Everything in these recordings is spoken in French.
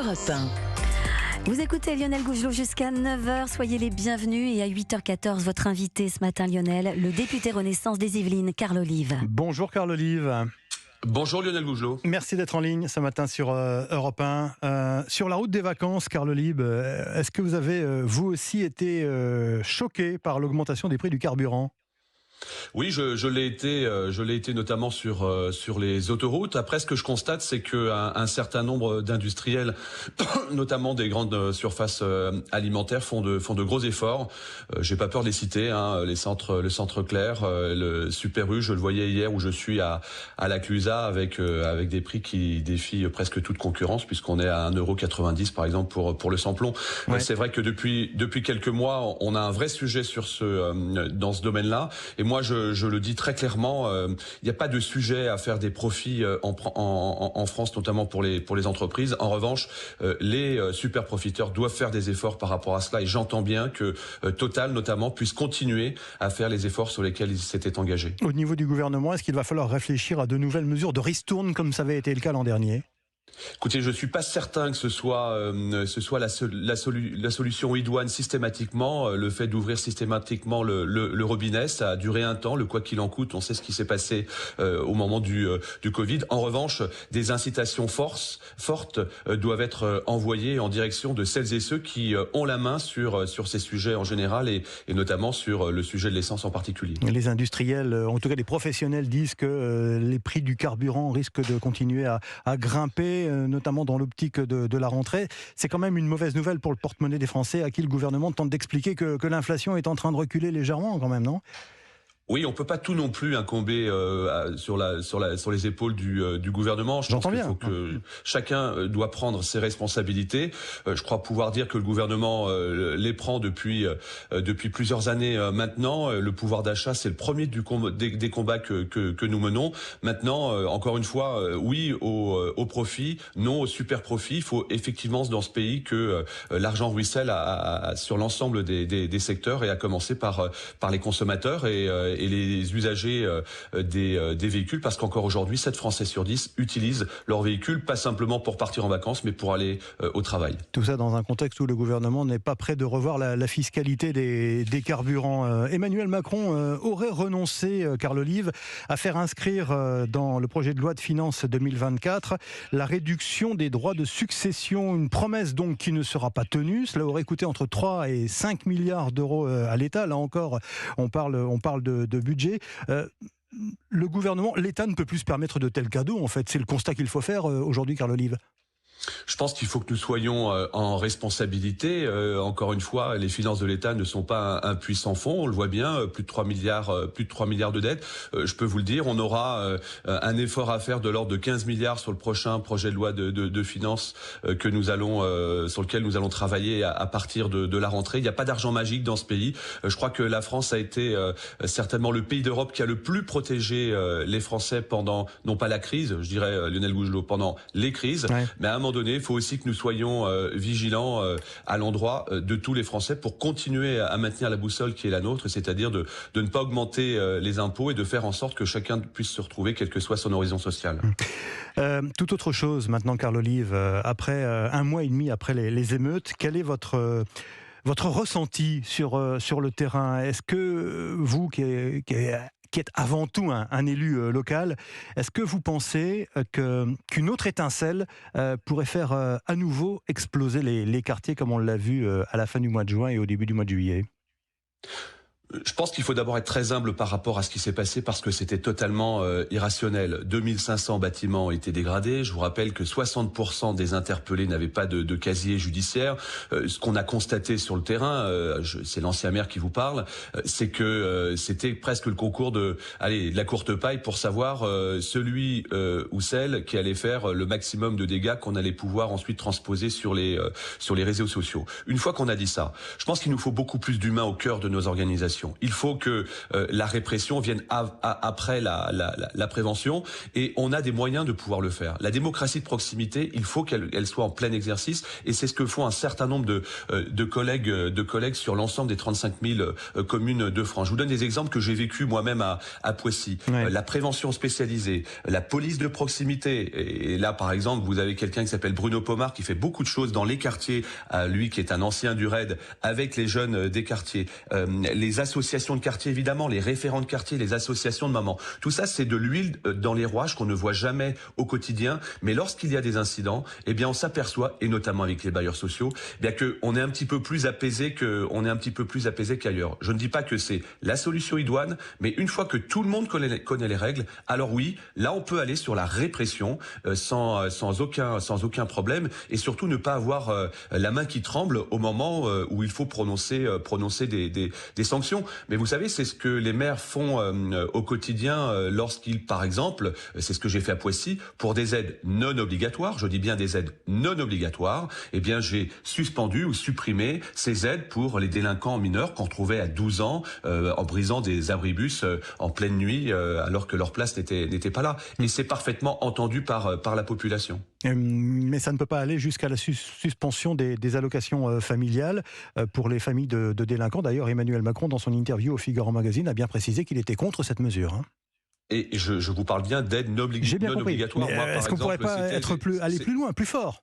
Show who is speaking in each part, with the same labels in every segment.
Speaker 1: Europe 1.
Speaker 2: Vous écoutez Lionel Gougelot jusqu'à 9h, soyez les bienvenus. Et à 8h14, votre invité ce matin, Lionel, le député Renaissance des Yvelines, Carl Olive.
Speaker 3: Bonjour Carl Olive.
Speaker 4: Bonjour Lionel Gougelot.
Speaker 3: Merci d'être en ligne ce matin sur Europe 1. Sur la route des vacances, Carl Olive, est-ce que vous avez vous aussi été choqué par l'augmentation des prix du carburant ?
Speaker 4: Oui, je l'ai été notamment sur les autoroutes. Après, ce que je constate, c'est que un certain nombre d'industriels, notamment des grandes surfaces alimentaires, font de gros efforts. J'ai pas peur de les citer, le Centre Clair, le Super U. Je le voyais hier où je suis à la Clusaz avec des prix qui défient presque toute concurrence, puisqu'on est à 1,90 € par exemple pour le samplon. Ouais. C'est vrai que depuis quelques mois, on a un vrai sujet dans ce domaine-là. Et moi, je le dis très clairement, il n'y a pas de sujet à faire des profits en France, notamment pour les entreprises. En revanche, les super profiteurs doivent faire des efforts par rapport à cela. Et j'entends bien que Total, notamment, puisse continuer à faire les efforts sur lesquels ils s'étaient engagés.
Speaker 3: Au niveau du gouvernement, est-ce qu'il va falloir réfléchir à de nouvelles mesures de ristourne, comme ça avait été le cas l'an dernier ?
Speaker 4: Écoutez, je suis pas certain que ce soit la solution idoine systématiquement. Le fait d'ouvrir systématiquement le robinet, ça a duré un temps. Le quoi qu'il en coûte, on sait ce qui s'est passé au moment du Covid. En revanche, des incitations fortes doivent être envoyées en direction de celles et ceux qui ont la main sur ces sujets en général et notamment sur le sujet de l'essence en particulier.
Speaker 3: Les industriels, en tout cas les professionnels, disent que les prix du carburant risquent de continuer à grimper, notamment dans l'optique de la rentrée. C'est quand même une mauvaise nouvelle pour le porte-monnaie des Français à qui le gouvernement tente d'expliquer que l'inflation est en train de reculer légèrement quand même, non ?
Speaker 4: Oui, on peut pas tout non plus incomber sur les épaules du gouvernement. Je pense qu'il faut que chacun doit prendre ses responsabilités. Je crois pouvoir dire que le gouvernement les prend depuis plusieurs années maintenant. Le pouvoir d'achat, c'est le premier des combats que nous menons. Maintenant, encore une fois, oui au profit, non au super profit. Il faut effectivement dans ce pays que l'argent ruisselle sur l'ensemble des secteurs et à commencer par les consommateurs et les usagers des véhicules, parce qu'encore aujourd'hui, 7 Français sur 10 utilisent leur véhicule, pas simplement pour partir en vacances, mais pour aller au travail.
Speaker 3: Tout ça dans un contexte où le gouvernement n'est pas prêt de revoir la fiscalité des carburants. Emmanuel Macron aurait renoncé, Carl Olive, à faire inscrire dans le projet de loi de finances 2024 la réduction des droits de succession, une promesse donc qui ne sera pas tenue. Cela aurait coûté entre 3 et 5 milliards d'euros à l'État. Là encore, on parle de budget. Le gouvernement, l'État ne peut plus se permettre de tels cadeaux, en fait. C'est le constat qu'il faut faire aujourd'hui, Carl Olive.
Speaker 4: Je pense qu'il faut que nous soyons en responsabilité. Encore une fois, les finances de l'État ne sont pas un puissant fonds. On le voit bien, plus de 3 milliards de dettes. Je peux vous le dire, on aura un effort à faire de l'ordre de 15 milliards sur le prochain projet de loi de finances sur lequel nous allons travailler à partir de la rentrée. Il n'y a pas d'argent magique dans ce pays. Je crois que la France a été certainement le pays d'Europe qui a le plus protégé les Français pendant, non pas la crise, je dirais Lionel Gougelot, pendant les crises, ouais. Mais à un moment donné, il faut aussi que nous soyons vigilants à l'endroit de tous les Français pour continuer à maintenir la boussole qui est la nôtre, c'est-à-dire de ne pas augmenter les impôts et de faire en sorte que chacun puisse se retrouver, quel que soit son horizon social.
Speaker 3: Tout autre chose maintenant, Carl Olive, après un mois et demi après les émeutes, quel est votre ressenti sur le terrain ? Est-ce que vous, qui êtes avant tout un élu local, est-ce que vous pensez qu'une autre étincelle pourrait faire à nouveau exploser les quartiers comme on l'a vu à la fin du mois de juin et au début du mois de juillet ?
Speaker 4: Je pense qu'il faut d'abord être très humble par rapport à ce qui s'est passé parce que c'était totalement irrationnel. 2500 bâtiments ont été dégradés. Je vous rappelle que 60% des interpellés n'avaient pas de casier judiciaire. Ce qu'on a constaté sur le terrain, c'est l'ancien maire qui vous parle, c'est que c'était presque le concours de la courte paille pour savoir celui ou celle qui allait faire le maximum de dégâts qu'on allait pouvoir ensuite transposer sur les réseaux sociaux. Une fois qu'on a dit ça, je pense qu'il nous faut beaucoup plus d'humains au cœur de nos organisations. répression. Il faut que la répression vienne après la prévention, et on a des moyens de pouvoir le faire. La démocratie de proximité, il faut qu'elle soit en plein exercice, et c'est ce que font un certain nombre de collègues sur l'ensemble des 35 000 communes de France. Je vous donne des exemples que j'ai vécu moi-même à Poissy.
Speaker 3: Ouais.
Speaker 4: La prévention spécialisée, la police de proximité. Et là, par exemple, vous avez quelqu'un qui s'appelle Bruno Pomar qui fait beaucoup de choses dans les quartiers, lui qui est un ancien du RAID, avec les jeunes des quartiers. Les associations de quartier, évidemment, les référents de quartier, les associations de mamans. Tout ça, c'est de l'huile dans les rouages qu'on ne voit jamais au quotidien. Mais lorsqu'il y a des incidents, eh bien, on s'aperçoit, et notamment avec les bailleurs sociaux, eh bien qu'on est un petit peu plus apaisé qu'ailleurs. Je ne dis pas que c'est la solution idoine, mais une fois que tout le monde connaît les règles, alors oui, là on peut aller sur la répression sans aucun problème, et surtout ne pas avoir la main qui tremble au moment où il faut prononcer des sanctions. Mais vous savez, c'est ce que les maires font au quotidien lorsqu'ils, par exemple, c'est ce que j'ai fait à Poissy, pour des aides non obligatoires, je dis bien des aides non obligatoires, eh bien j'ai suspendu ou supprimé ces aides pour les délinquants mineurs qu'on retrouvait à 12 ans en brisant des abribus en pleine nuit alors que leur place n'était pas là. Et c'est parfaitement entendu par la population.
Speaker 3: Mais ça ne peut pas aller jusqu'à la suspension des allocations familiales pour les familles de délinquants. D'ailleurs, Emmanuel Macron, dans son interview au Figaro Magazine, a bien précisé qu'il était contre cette mesure. Hein.
Speaker 4: Et je vous parle bien d'aide non obligatoire.
Speaker 3: Est-ce qu'on ne pourrait pas aller plus loin, plus fort ?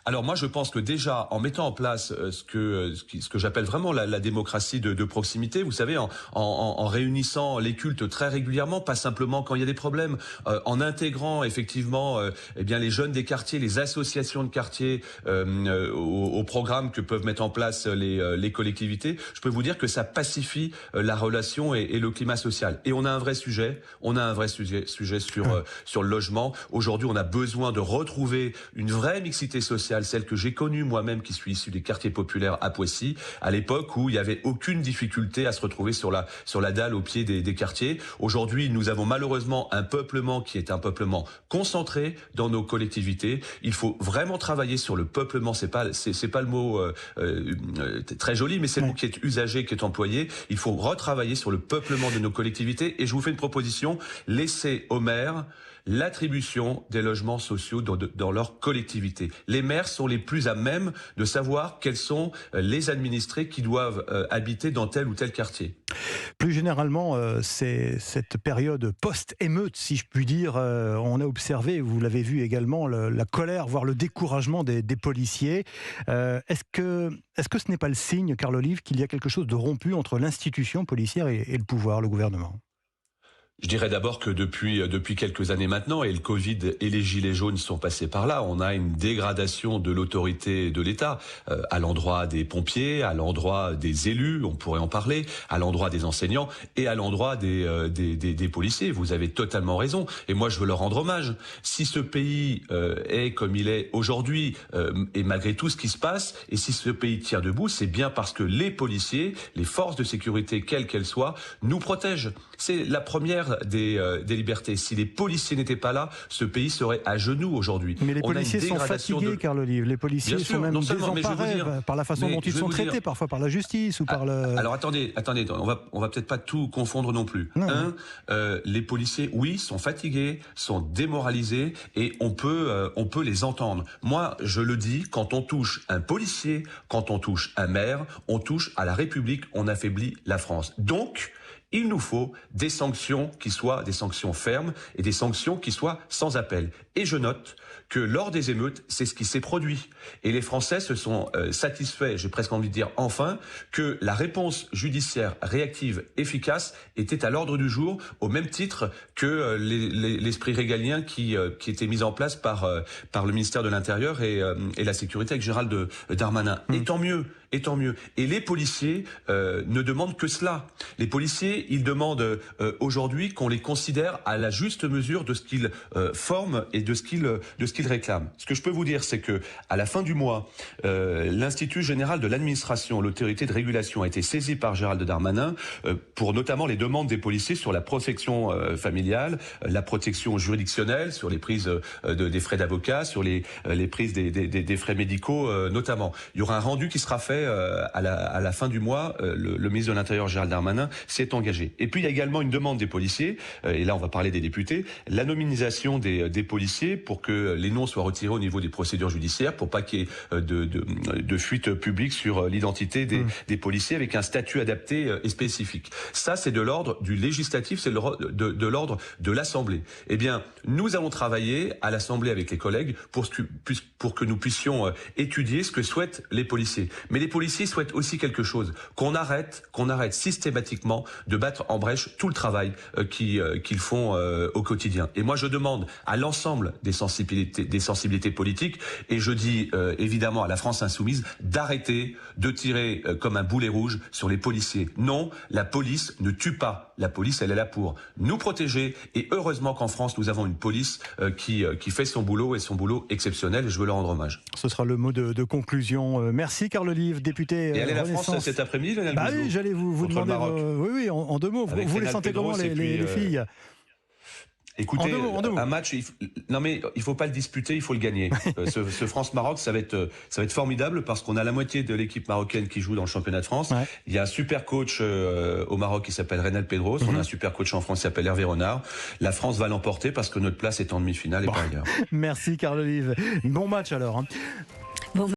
Speaker 4: Alors moi je pense que déjà en mettant en place ce que j'appelle vraiment la démocratie de proximité, vous savez, en réunissant les cultes très régulièrement, pas simplement quand il y a des problèmes, en intégrant effectivement eh bien les jeunes des quartiers, les associations de quartiers au programme que peuvent mettre en place les collectivités, je peux vous dire que ça pacifie la relation et le climat social. Et on a un vrai sujet sur le logement. Aujourd'hui, on a besoin de retrouver une vraie mixité sociale, celle que j'ai connue moi-même, qui suis issu des quartiers populaires à Poissy, à l'époque où il n'y avait aucune difficulté à se retrouver sur la dalle au pied des quartiers. Aujourd'hui, nous avons malheureusement un peuplement qui est un peuplement concentré dans nos collectivités. Il faut vraiment travailler sur le peuplement. C'est pas le mot très joli, mais c'est le mot qui est usagé, qui est employé. Il faut retravailler sur le peuplement de nos collectivités. Et je vous fais une proposition: laissez aux maires l'attribution des logements sociaux dans leur collectivité. Les maires sont les plus à même de savoir quels sont les administrés qui doivent habiter dans tel ou tel quartier.
Speaker 3: Plus généralement, c'est cette période post-émeute, si je puis dire. On a observé, vous l'avez vu également, la colère, voire le découragement des policiers. Est-ce que ce n'est pas le signe, Carl Olive, qu'il y a quelque chose de rompu entre l'institution policière et le pouvoir, le gouvernement ?
Speaker 4: Je dirais d'abord que depuis quelques années maintenant, et le Covid et les gilets jaunes sont passés par là, on a une dégradation de l'autorité de l'État à l'endroit des pompiers, à l'endroit des élus, on pourrait en parler, à l'endroit des enseignants et à l'endroit des policiers. Vous avez totalement raison, et moi je veux leur rendre hommage. Si ce pays est comme il est aujourd'hui, et malgré tout ce qui se passe, et si ce pays tient debout, c'est bien parce que les policiers, les forces de sécurité, quelles qu'elles soient, nous protègent. C'est la première des libertés. Si les policiers n'étaient pas là, ce pays serait à genoux aujourd'hui.
Speaker 3: Mais les policiers sont fatigués, Carl Olive. Les policiers sont même désemparés par la façon dont ils sont traités, parfois par la justice ou par le...
Speaker 4: Alors attendez, on va peut-être pas tout confondre non plus. Les policiers, oui, sont fatigués, sont démoralisés, et on peut les entendre. Moi, je le dis, quand on touche un policier, quand on touche un maire, on touche à la République, on affaiblit la France. Donc, il nous faut des sanctions qui soient des sanctions fermes et des sanctions qui soient sans appel. Et je note que lors des émeutes, c'est ce qui s'est produit. Et les Français se sont satisfaits, j'ai presque envie de dire enfin, que la réponse judiciaire réactive efficace était à l'ordre du jour, au même titre que l'esprit régalien qui était mis en place par le ministère de l'Intérieur et la Sécurité avec Gérald Darmanin. Et tant mieux. Et tant mieux. Et les policiers ne demandent que cela. Les policiers, ils demandent aujourd'hui qu'on les considère à la juste mesure de ce qu'ils forment et de ce qu'ils réclament. Ce que je peux vous dire, c'est que à la fin du mois, l'Institut général de l'administration, l'autorité de régulation, a été saisi par Gérald Darmanin pour notamment les demandes des policiers sur la protection familiale, la protection juridictionnelle, sur les prises des frais d'avocat, sur les prises des frais médicaux notamment. Il y aura un rendu qui sera fait dirais, à la fin du mois, le ministre de l'Intérieur, Gérald Darmanin, s'est engagé. Et puis, il y a également une demande des policiers, et là, on va parler des députés, l'anonymisation des policiers pour que les noms soient retirés au niveau des procédures judiciaires, pour pas qu'il y ait de fuite publique sur l'identité des policiers avec un statut adapté et spécifique. Ça, c'est de l'ordre du législatif, c'est de l'ordre de l'Assemblée. Eh bien, nous allons travailler à l'Assemblée avec les collègues pour que nous puissions étudier ce que souhaitent les policiers. Mais les policiers souhaitent aussi quelque chose, qu'on arrête systématiquement de battre en brèche tout le travail qu'ils font au quotidien. Et moi, je demande à l'ensemble des sensibilités politiques, et je dis évidemment à la France insoumise, d'arrêter de tirer comme un boulet rouge sur les policiers. Non, la police ne tue pas. La police, elle est là pour nous protéger. Et heureusement qu'en France, nous avons une police qui fait son boulot, et son boulot exceptionnel, et je veux leur rendre hommage.
Speaker 3: Ce sera le mot de conclusion. Merci Carl Olive, député
Speaker 4: Et allez la
Speaker 3: Renaissance.
Speaker 4: France cet après-midi, Lionel Gougelot.
Speaker 3: Oui, j'allais vous demander. Oui, en deux mots. Vous les sentez comment, les filles?
Speaker 4: Écoutez, un match, non mais il faut pas le disputer, il faut le gagner. Ce France-Maroc, ça va être formidable parce qu'on a la moitié de l'équipe marocaine qui joue dans le championnat de France. Ouais. Il y a un super coach au Maroc qui s'appelle Reynald Pedros. On a un super coach en France qui s'appelle Hervé Renard. La France va l'emporter parce que notre place est en demi-finale et pas ailleurs.
Speaker 3: Merci Carl Olive. Bon match alors.